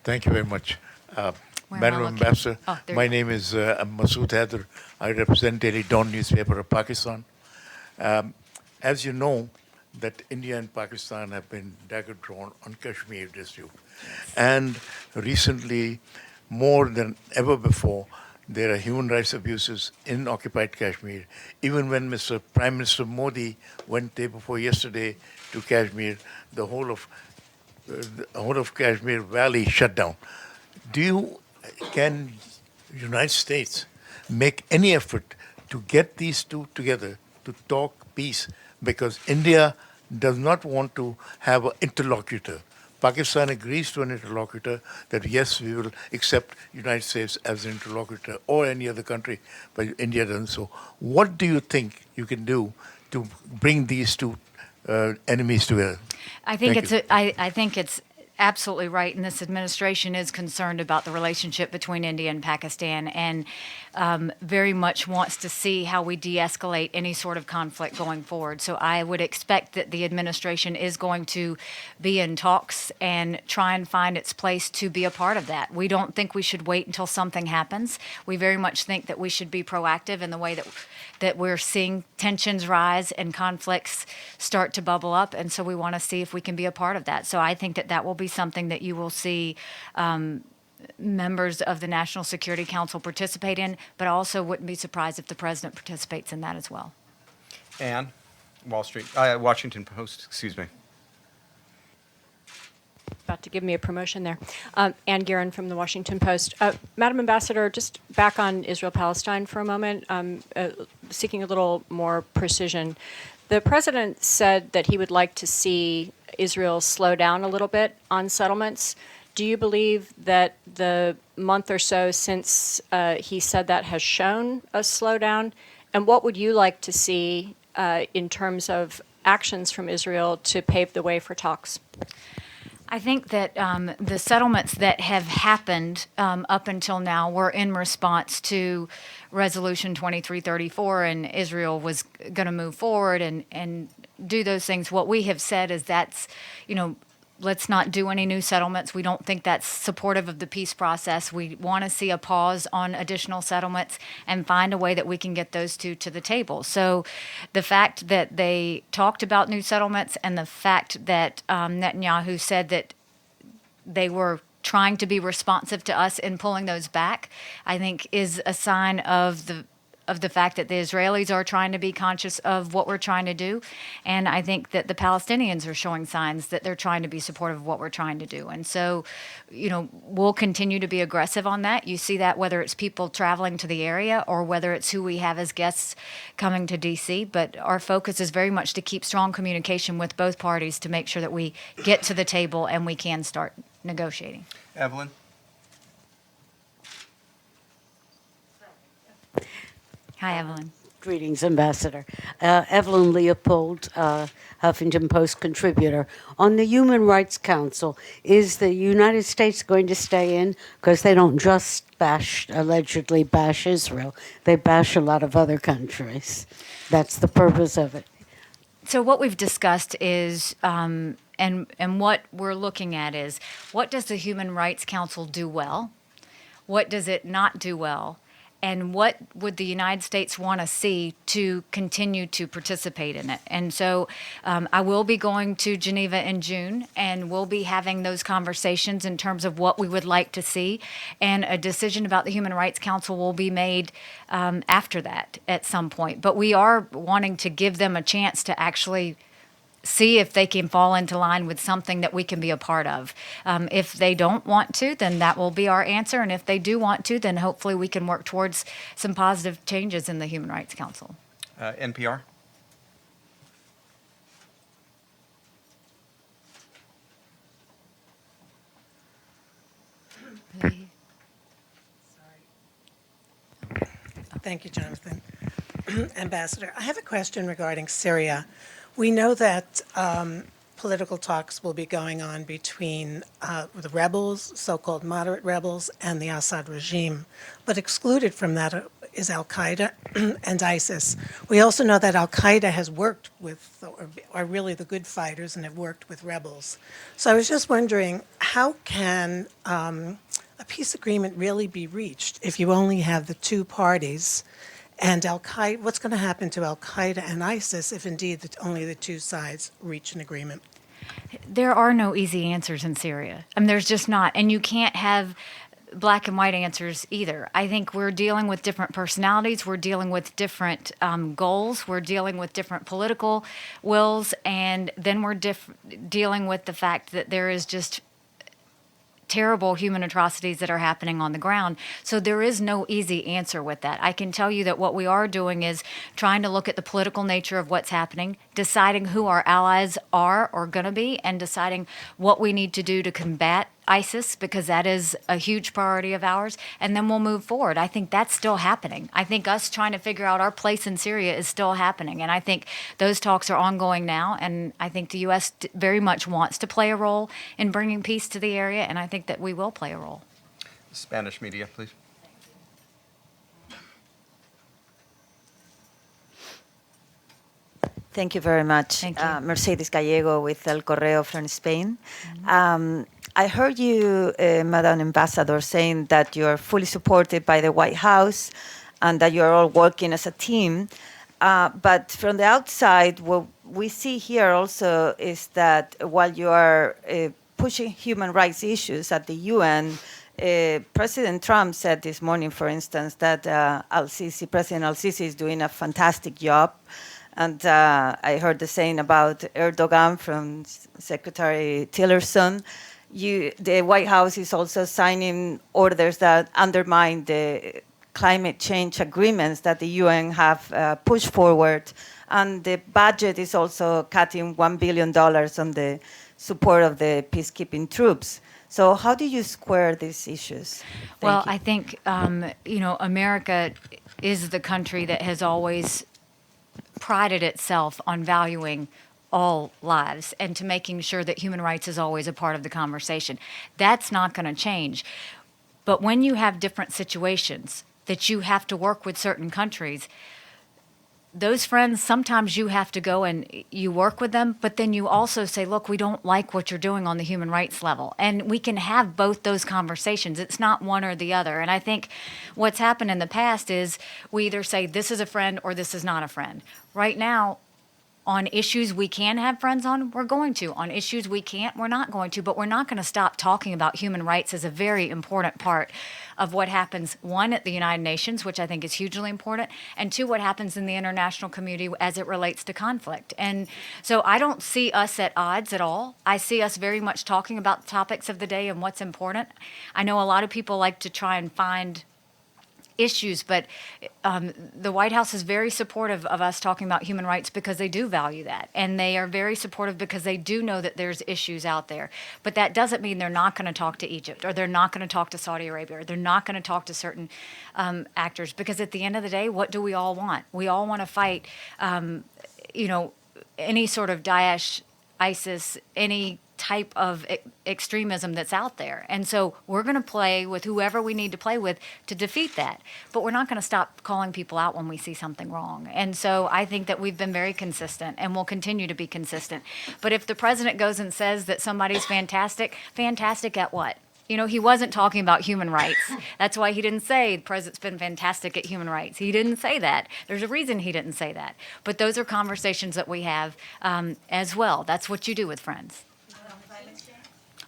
Thank you very much. Where am Madam I looking? Ambassador, Oh, there my you go. name is Masood Haider. I represent Daily Dawn newspaper of Pakistan. As you know, that India and Pakistan have been dagger drawn on Kashmir issue. And recently, more than ever before, there are human rights abuses in occupied Kashmir. Even when Mr. Prime Minister Modi went day before yesterday to Kashmir, the whole of Kashmir Valley shut down. Can United States make any effort to get these two together to talk peace? Because India does not want to have an interlocutor. Pakistan agrees to an interlocutor that yes, we will accept United States as an interlocutor or any other country, but India doesn't. So what do you think you can do to bring these two enemies together? I think Thank I think it's absolutely right, and this administration is concerned about the relationship between India and Pakistan, and very much wants to see how we de-escalate any sort of conflict going forward. So I would expect that the administration is going to be in talks and try and find its place to be a part of that. We don't think we should wait until something happens. We very much think that we should be proactive in the way that we're seeing tensions rise and conflicts start to bubble up, and so we want to see if we can be a part of that. So I think that will be something that you will see members of the National Security Council participate in, but I also wouldn't be surprised if the president participates in that as well. Ann, Washington Post, excuse me. About to give me a promotion there. Ann Guerin from the Washington Post. Madam Ambassador, just back on Israel-Palestine for a moment, seeking a little more precision. The president said that he would like to see Israel slow down a little bit on settlements. Do you believe that the month or so since he said that has shown a slowdown? And what would you like to see in terms of actions from Israel to pave the way for talks? I think that the settlements that have happened up until now were in response to Resolution 2334, and Israel was going to move forward and do those things. What we have said is that's, let's not do any new settlements. We don't think that's supportive of the peace process. We want to see a pause on additional settlements and find a way that we can get those two to the table. So the fact that they talked about new settlements and the fact that Netanyahu said that they were trying to be responsive to us in pulling those back, I think is a sign of of the fact that the Israelis are trying to be conscious of what we're trying to do. And I think that the Palestinians are showing signs that they're trying to be supportive of what we're trying to do. And so, we'll continue to be aggressive on that. You see that whether it's people traveling to the area or whether it's who we have as guests coming to D.C. But our focus is very much to keep strong communication with both parties to make sure that we get to the table and we can start negotiating. Evelyn? Hi, Evelyn. Greetings, Ambassador. Evelyn Leopold, Huffington Post contributor. On the Human Rights Council, is the United States going to stay in? Because they don't just allegedly bash Israel. They bash a lot of other countries. That's the purpose of it. So what we've discussed is, and what we're looking at is, what does the Human Rights Council do well? What does it not do well? And what would the United States want to see to continue to participate in it? And so I will be going to Geneva in June, and we'll be having those conversations in terms of what we would like to see. And a decision about the Human Rights Council will be made after that at some point. But we are wanting to give them a chance to actually see if they can fall into line with something that we can be a part of. If they don't want to, then that will be our answer. And if they do want to, then hopefully we can work towards some positive changes in the Human Rights Council. NPR? Thank you, Jonathan. Ambassador, I have a question regarding Syria. We know that political talks will be going on between the rebels, so-called moderate rebels, and the Assad regime. But excluded from that is Al-Qaeda and ISIS. We also know that Al-Qaeda has worked with, or are really the good fighters, and have worked with rebels. So I was just wondering, how can a peace agreement really be reached if you only have the two parties? And Al-Qaeda, what's going to happen to Al-Qaeda and ISIS if indeed only the two sides reach an agreement? There are no easy answers in Syria. I mean, there's just not. And you can't have black and white answers either. I think we're dealing with different personalities. We're dealing with different goals. We're dealing with different political wills. And then we're dealing with the fact that there is just terrible human atrocities that are happening on the ground. So there is no easy answer with that. I can tell you that what we are doing is trying to look at the political nature of what's happening, deciding who our allies are or going to be, and deciding what we need to do to combat ISIS, because that is a huge priority of ours, and then we'll move forward. I think that's still happening. I think us trying to figure out our place in Syria is still happening, and I think those talks are ongoing now, and I think the U.S. very much wants to play a role in bringing peace to the area, and I think that we will play a role. Spanish media, please. Thank you very much. Thank you. Mercedes Gallego with El Correo from Spain. I heard you, Madam Ambassador, saying that you are fully supported by the White House and that you are all working as a team. But from the outside, what we see here also is that while you are pushing human rights issues at the UN, President Trump said this morning, for instance, that President Al-Sisi is doing a fantastic job. And I heard the saying about Erdogan from Secretary Tillerson. The White House is also signing orders that undermine the climate change agreements that the UN have pushed forward. And the budget is also cutting $1 billion on the support of the peacekeeping troops. So how do you square these issues? Well, I think, America is the country that has always prided itself on valuing all lives and to making sure that human rights is always a part of the conversation. That's not going to change. But when you have different situations that you have to work with certain countries, those friends, sometimes you have to go and you work with them, but then you also say, look, we don't like what you're doing on the human rights level. And we can have both those conversations. It's not one or the other. And I think what's happened in the past is we either say this is a friend or this is not a friend. Right now, On issues we can have friends on, we're going to. On issues we can't, we're not going to. But we're not going to stop talking about human rights as a very important part of what happens, one, at the United Nations, which I think is hugely important, and two, what happens in the international community as it relates to conflict. And so I don't see us at odds at all. I see us very much talking about the topics of the day and what's important. I know a lot of people like to try and find issues, but the White House is very supportive of us talking about human rights because they do value that. And they are very supportive because they do know that there's issues out there. But that doesn't mean they're not going to talk to Egypt, or they're not going to talk to Saudi Arabia, or they're not going to talk to certain actors. Because at the end of the day, what do we all want? We all want to fight, any sort of Daesh, ISIS, any type of extremism that's out there. And so we're going to play with whoever we need to play with to defeat that. But we're not going to stop calling people out when we see something wrong. And so I think that we've been very consistent and will continue to be consistent. But if the president goes and says that somebody's fantastic at what? He wasn't talking about human rights. That's why he didn't say the president's been fantastic at human rights. He didn't say that. There's a reason he didn't say that. But those are conversations that we have as well. That's what you do with friends.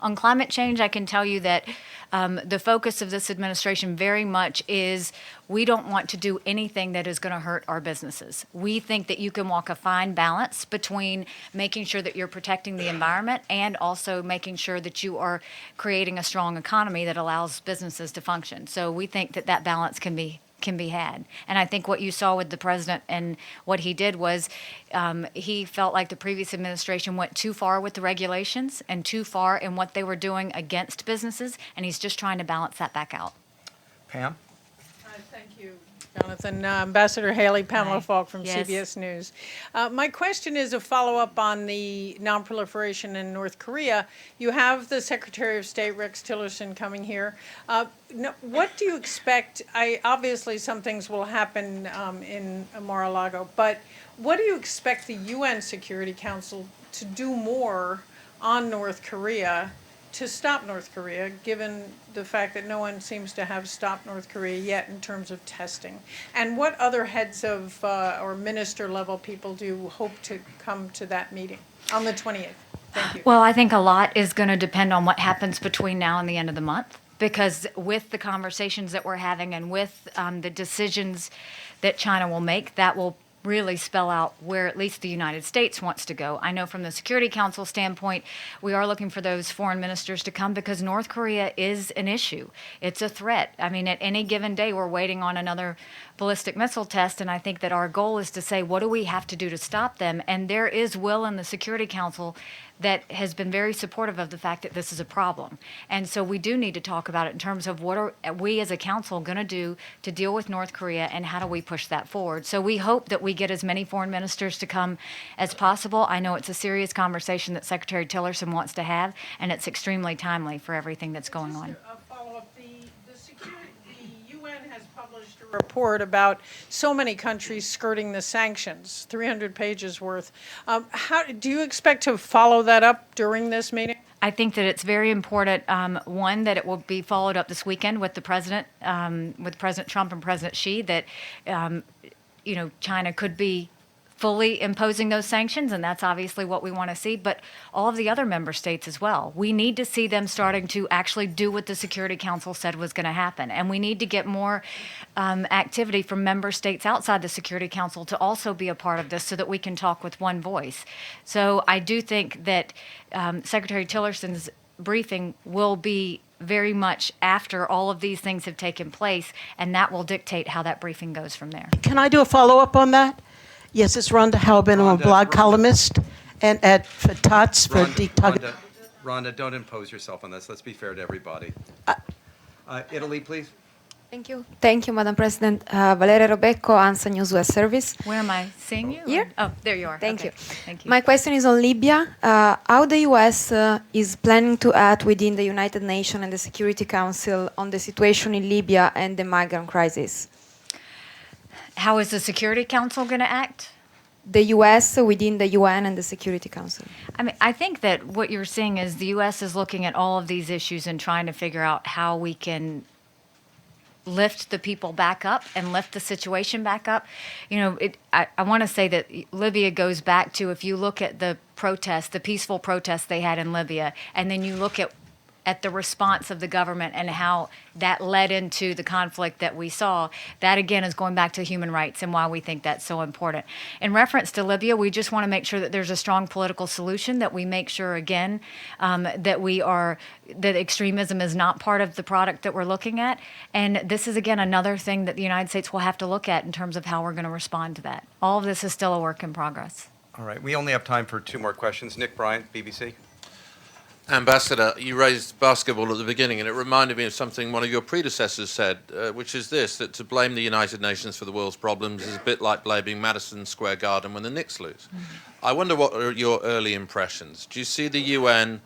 On climate change, I can tell you that the focus of this administration very much is we don't want to do anything that is going to hurt our businesses. We think that you can walk a fine balance between making sure that you're protecting the environment and also making sure that you are creating a strong economy that allows businesses to function. So we think that that balance can be had. And I think what you saw with the president and what he did was he felt like the previous administration went too far with the regulations and too far in what they were doing against businesses, and he's just trying to balance that back out. Pam? Thank you, Jonathan. Ambassador Haley, Pamela Falk from Yes. CBS News. My question is a follow-up on the nonproliferation in North Korea. You have the Secretary of State, Rex Tillerson, coming here. What do you expect? Obviously, some things will happen in Mar-a-Lago, but what do you expect the UN Security Council to do more on North Korea to stop North Korea, given the fact that no one seems to have stopped North Korea yet in terms of testing? And what other heads of or minister-level people do you hope to come to that meeting on the 28th? Thank you. Well, I think a lot is going to depend on what happens between now and the end of the month, because with the conversations that we're having and with the decisions that China will make, that will really spell out where at least the United States wants to go. I know from the Security Council standpoint, we are looking for those foreign ministers to come because North Korea is an issue. It's a threat. I mean, at any given day, we're waiting on another ballistic missile test, and I think that our goal is to say, what do we have to do to stop them? And there is will in the Security Council that has been very supportive of the fact that this is a problem. And so we do need to talk about it in terms of what are we as a council going to do to deal with North Korea, and how do we push that forward. So we hope that we get as many foreign ministers to come as possible. I know it's a serious conversation that Secretary Tillerson wants to have, and it's extremely timely for everything that's going on. The UN has published a report about so many countries skirting the sanctions, 300 pages worth. How do you expect to follow that up during this meeting? I think that it's very important, one, that it will be followed up this weekend with the president, with President Trump and President Xi, that, China could be fully imposing those sanctions, and that's obviously what we want to see, but all of the other member states as well. We need to see them starting to actually do what the Security Council said was going to happen, and we need to get more activity from member states outside the Security Council to also be a part of this so that we can talk with one voice. So I do think that Secretary Tillerson's briefing will be very much after all of these things have taken place, and that will dictate how that briefing goes from there. Can I do a follow-up on that? Yes, it's Rhonda Halbin. I'm a blog columnist and at Tots for Rhonda, don't impose yourself on this. Let's be fair to everybody. Italy, please. Thank you, Madam President. Valeria Robecco, ANSA News West Service. Where am I seeing you? Here? Oh, there you are. Thank Okay. you. Thank you. My question is on Libya. How the U.S. Is planning to act within the United Nations and the Security Council on the situation in Libya and the migrant crisis? How is the Security Council going to act? The U.S. within the UN and the Security Council. I mean, I think that what you're seeing is the U.S. is looking at all of these issues and trying to figure out how we can lift the people back up and lift the situation back up. I want to say that Libya goes back to, if you look at the protests, the peaceful protests they had in Libya, and then you look at the response of the government and how that led into the conflict that we saw, that again is going back to human rights and why we think that's so important. In reference to Libya, we just want to make sure that there's a strong political solution, that we make sure again that extremism is not part of the product that we're looking at. And this is again another thing that the United States will have to look at in terms of how we're going to respond to that. All of this is still a work in progress. All right, we only have time for 2 more questions. Nick Bryant, BBC. Ambassador, you raised basketball at the beginning, and it reminded me of something one of your predecessors said, which is this, that to blame the United Nations for the world's problems is a bit like blaming Madison Square Garden when the Knicks lose. I wonder what are your early impressions. Do you see the UN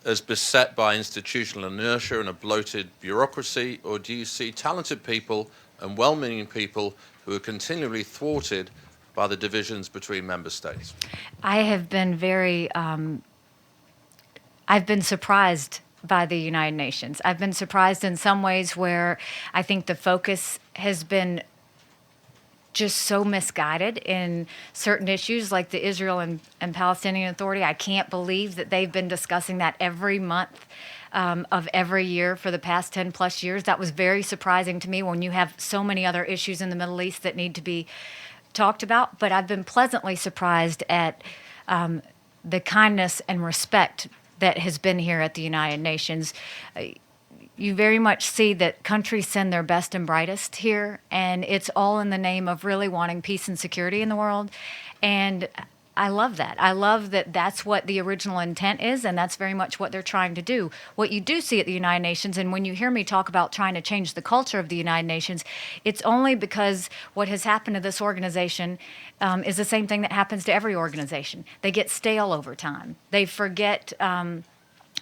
as beset by institutional inertia and a bloated bureaucracy, or do you see talented people and well-meaning people who are continually thwarted by the divisions between member states? I have been I've been surprised by the United Nations. I've been surprised in some ways where I think the focus has been just so misguided in certain issues like the Israel and Palestinian Authority. I can't believe that they've been discussing that every month of every year for the past 10 plus years. That was very surprising to me when you have so many other issues in the Middle East that need to be talked about. But I've been pleasantly surprised at the kindness and respect that has been here at the United Nations. You very much see that countries send their best and brightest here, and it's all in the name of really wanting peace and security in the world. And I love that. I love that that's what the original intent is, and that's very much what they're trying to do. What you do see at the United Nations, and when you hear me talk about trying to change the culture of the United Nations, it's only because what has happened to this organization is the same thing that happens to every organization. They get stale over time. They forget.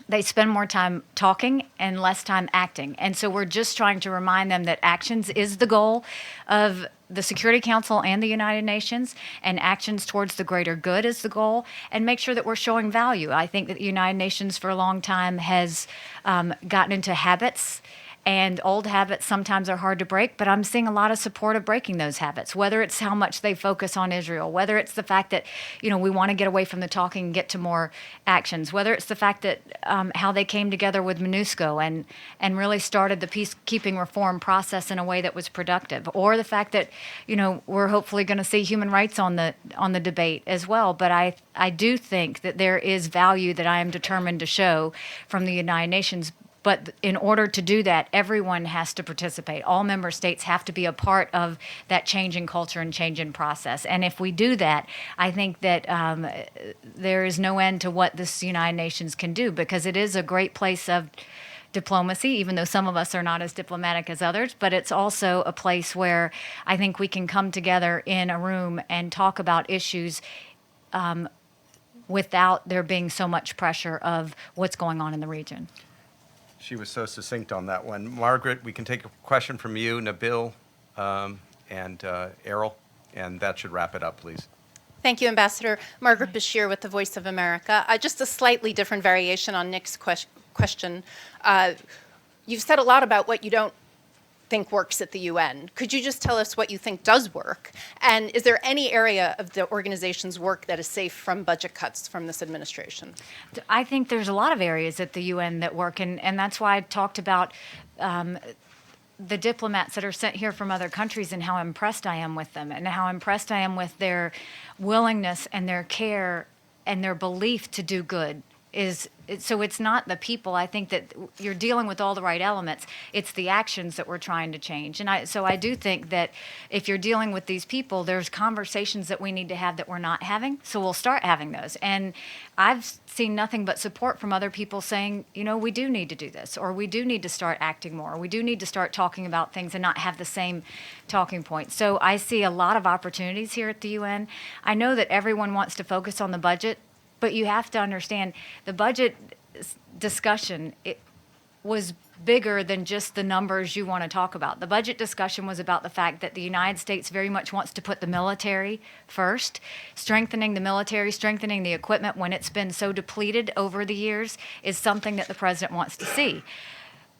They spend more time talking and less time acting. And so we're just trying to remind them that actions is the goal of the Security Council and the United Nations, and actions towards the greater good is the goal, and make sure that we're showing value. I think that the United Nations for a long time has gotten into habits, and old habits sometimes are hard to break, but I'm seeing a lot of support of breaking those habits, whether it's how much they focus on Israel, whether it's the fact that, we want to get away from the talking and get to more actions, whether it's the fact that how they came together with MONUSCO and really started the peacekeeping reform process in a way that was productive, or the fact that, we're hopefully going to see human rights on the debate as well. But I do think that there is value that I am determined to show from the United Nations. But in order to do that, everyone has to participate. All member states have to be a part of that change in culture and change in process. And if we do that, I think that there is no end to what this United Nations can do, because it is a great place of diplomacy, even though some of us are not as diplomatic as others. But it's also a place where I think we can come together in a room and talk about issues without there being so much pressure of what's going on in the region. She was so succinct on that one. Margaret, we can take a question from you, Nabil, and Errol, and that should wrap it up, please. Thank you, Ambassador. Margaret Bashir with the Voice of America. Just a slightly different variation on Nick's question. You've said a lot about what you don't think works at the UN. Could you just tell us what you think does work? And is there any area of the organization's work that is safe from budget cuts from this administration? I think there's a lot of areas at the UN that work, and that's why I talked about the diplomats that are sent here from other countries and how impressed I am with them, and how impressed I am with their willingness and their care and their belief to do good. So it's not the people. I think that you're dealing with all the right elements. It's the actions that we're trying to change. And so I do think that if you're dealing with these people, there's conversations that we need to have that we're not having. So we'll start having those. And I've seen nothing but support from other people saying, we do need to do this, or we do need to start acting more, or we do need to start talking about things and not have the same talking points. So I see a lot of opportunities here at the UN. I know that everyone wants to focus on the budget, but you have to understand the budget discussion, it was bigger than just the numbers you want to talk about. The budget discussion was about the fact that the United States very much wants to put the military first. Strengthening the military, strengthening the equipment when it's been so depleted over the years is something that the president wants to see.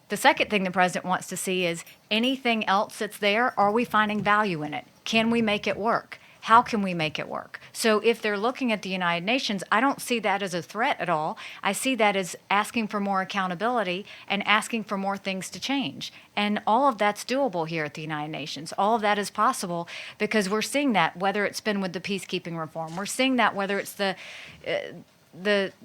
The second thing the president wants to see is anything else that's there, are we finding value in it? Can we make it work? How can we make it work? So if they're looking at the United Nations, I don't see that as a threat at all. I see that as asking for more accountability and asking for more things to change. And all of that's doable here at the United Nations. All of that is possible because we're seeing that, whether it's been with the peacekeeping reform. We're seeing that whether it's the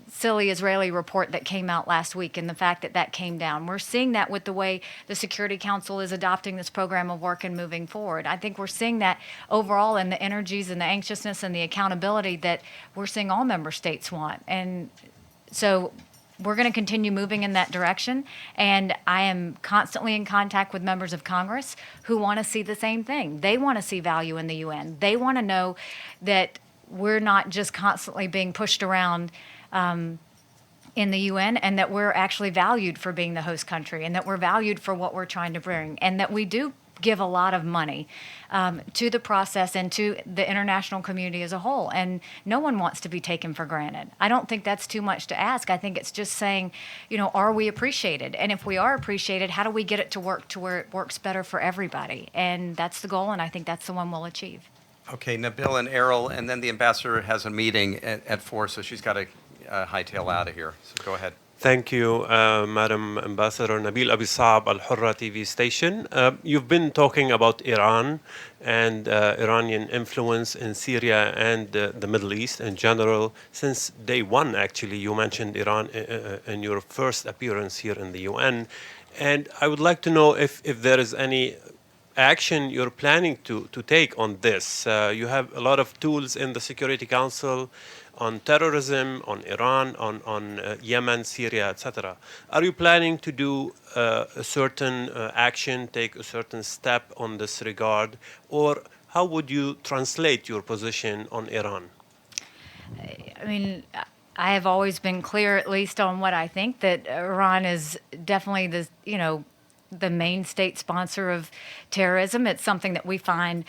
silly Israeli report that came out last week and the fact that that came down. We're seeing that with the way the Security Council is adopting this program of work and moving forward. I think we're seeing that overall in the energies and the anxiousness and the accountability that we're seeing all member states want. And so we're going to continue moving in that direction. And I am constantly in contact with members of Congress who want to see the same thing. They want to see value in the UN. They want to know that we're not just constantly being pushed around in the UN, and that we're actually valued for being the host country, and that we're valued for what we're trying to bring, and that we do give a lot of money to the process and to the international community as a whole. And no one wants to be taken for granted. I don't think that's too much to ask. I think it's just saying, are we appreciated? And if we are appreciated, how do we get it to work to where it works better for everybody? And that's the goal, and I think that's the one we'll achieve. Okay, Nabil and Errol, and then the ambassador has a meeting at 4, so she's got to hightail out of here. So go ahead. Thank you, Madam Ambassador. Nabil Abi Saab, Al Hurra TV station. You've been talking about Iran and Iranian influence in Syria and the Middle East in general. Since day one, actually, you mentioned Iran in your first appearance here in the UN. And I would like to know if there is any action you're planning to take on this. You have a lot of tools in the Security Council on terrorism, on Iran, on Yemen, Syria, etc. Are you planning to do a certain action, take a certain step on this regard, or how would you translate your position on Iran? I mean, I have always been clear, at least on what I think, that Iran is definitely the main state sponsor of terrorism. It's something that we find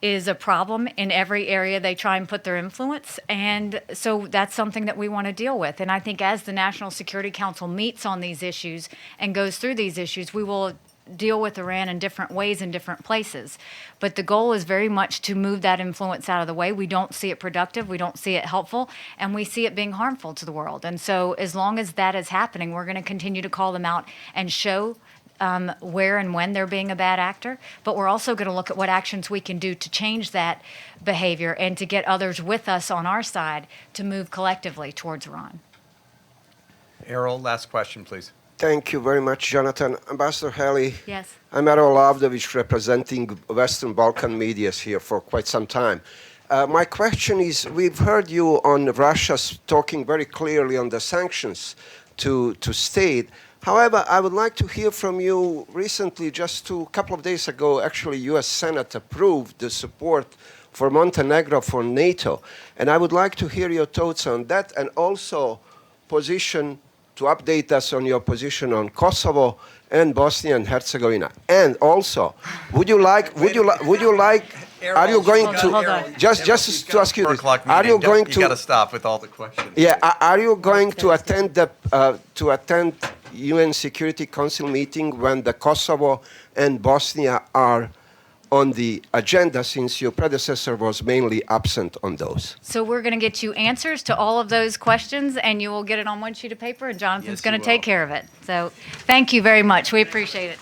is a problem in every area they try and put their influence. And so that's something that we want to deal with. And I think as the National Security Council meets on these issues and goes through these issues, we will deal with Iran in different ways in different places. But the goal is very much to move that influence out of the way. We don't see it productive, we don't see it helpful, and we see it being harmful to the world. And so as long as that is happening, we're going to continue to call them out and show where and when they're being a bad actor, but we're also going to look at what actions we can do to change that behavior and to get others with us on our side to move collectively towards Iran. Errol, last question, please. Thank you very much, Jonathan. Ambassador Haley. Yes. I'm Errol Avdovich, representing Western Balkan medias here for quite some time. My question is, we've heard you on Russia talking very clearly on the sanctions to state. However, I would like to hear from you recently, just a couple of days ago, actually, U.S. Senate approved the support for Montenegro for NATO. And I would like to hear your thoughts on that, and also to update us on your position on Kosovo and Bosnia and Herzegovina. And also, are you going to, just to ask you this, are you going to, you got to stop with all the questions. Yeah, are you going to attend UN Security Council meeting when the Kosovo and Bosnia are on the agenda, since your predecessor was mainly absent on those? So we're going to get you answers to all of those questions, and you will get it on one sheet of paper, and Jonathan's going to take care of it. So thank you very much. We appreciate it.